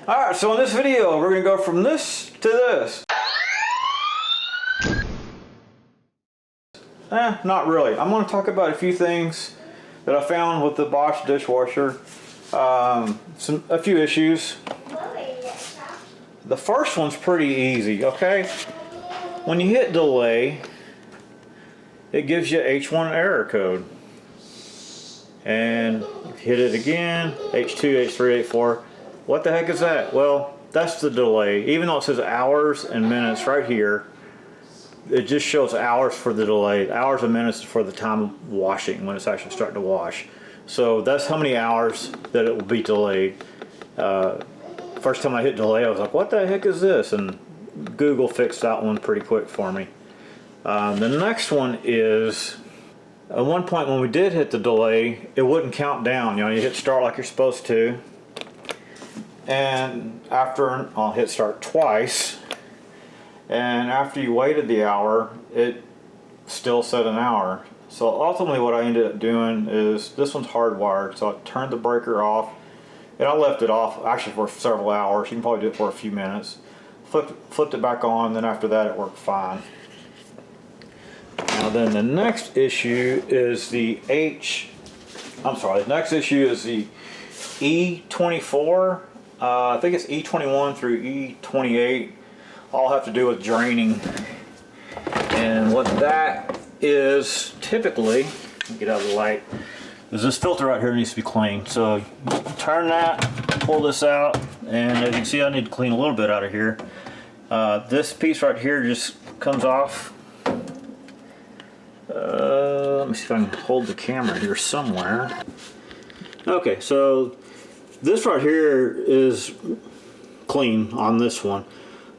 Alright, so in this video, we're going to go from this to this. Not really. I'm going to talk about a few things that I found with the Bosch dishwasher. A few issues. The first one's pretty easy, okay? When you hit delay, it gives you H1 error code. And hit it again, H2, H3, H4. What the heck is that? Well, that's the delay. Even though it says hours and minutes right here, it just shows hours for the delay. Hours and minutes for the time of washing, when it's actually starting to wash. So that's how many hours that it will be delayed. First time I hit delay, I was like, what the heck is this? And Google fixed that one pretty quick for me. The next one is, at one point when we did hit the delay, it wouldn't count down. You know, you hit start like you're supposed to. And after, I'll hit start twice. And after you waited the hour, it still said an hour. So ultimately what I ended up doing is, this one's hardwired, so I turned the breaker off. And I left it off actually for several hours. You can probably do it for a few minutes. Flipped it back on, then after that it worked fine. Now then the next issue is the the next issue is the E24. I think it's E21 through E28. All have to do with draining. And what that is typically, let me get out of the light, is this filter right here needs to be cleaned. So turn that, pull this out, and as you can see I need to clean a little bit out of here. This piece right here just comes off. Let me see if I can hold the camera here somewhere. Okay, so this right here is clean on this one.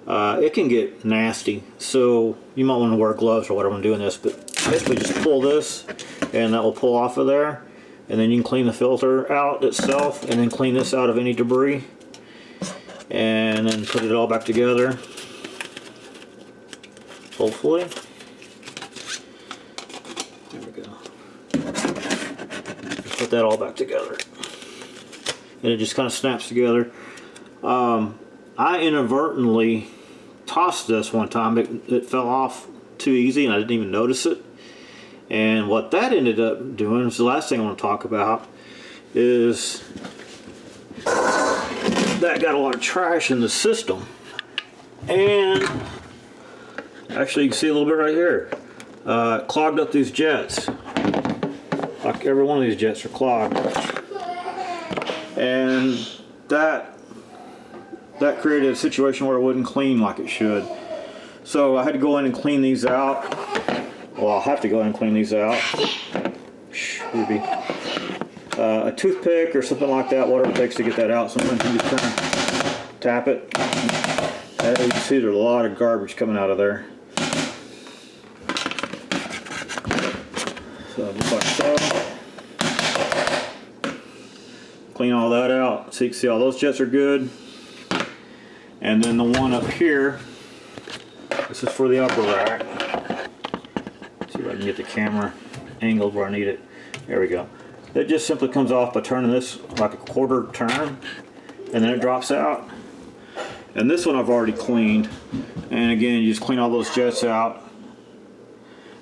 It can get nasty, so you might want to wear gloves or whatever when doing this, but basically just pull this and that will pull off of there, and then you can clean the filter out itself and then clean this out of any debris and then put it all back together, hopefully. There we go. Put that all back together and it just kind of snaps together. I inadvertently tossed this one time. It fell off too easy and I didn't even notice it. And what that ended up doing is the last thing I want to talk about, is that got a lot of trash in the system. And actually you can see a little bit right here. It clogged up these jets. Like every one of these jets are clogged. And that created a situation where it wouldn't clean like it should. So I had to go in and clean these out. Well, I'll have to go in and clean these out. Maybe a toothpick or something like that, whatever it takes to get that out. Sometimes you just kind of tap it. As you can see, there's a lot of garbage coming out of there. So just like so. Clean all that out. So you can see all those jets are good. And then the one up here, this is for the upper rack. Let's see if I can get the camera angled where I need it. There we go. It just simply comes off by turning this like a quarter turn, and then it drops out. And this one I've already cleaned. And again, you just clean all those jets out.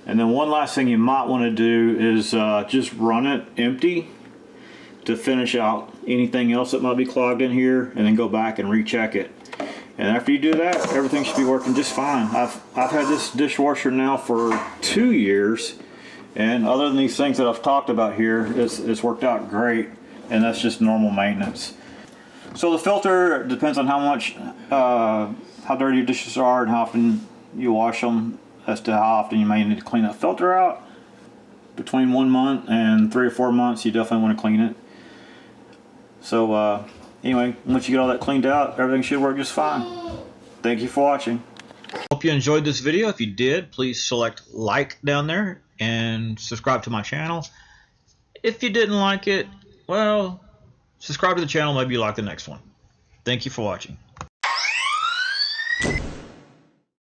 And then one last thing you might want to do is just run it empty to finish out anything else that might be clogged in here, and then go back and recheck it. And after you do that, everything should be working just fine. I've had this dishwasher now for 2 years, and other than these things that I've talked about here, it's worked out great, and that's just normal maintenance. So the filter depends on how much, how dirty your dishes are and how often you wash them, as to how often you may need to clean that filter out. Between 1 month and 3 or 4 months, you definitely want to clean it. So anyway, once you get all that cleaned out, everything should work just fine. Thank you for watching. Hope you enjoyed this video. If you did, please select like down there and subscribe to my channel. If you didn't like it, well, subscribe to the channel, maybe you like the next one. Thank you for watching.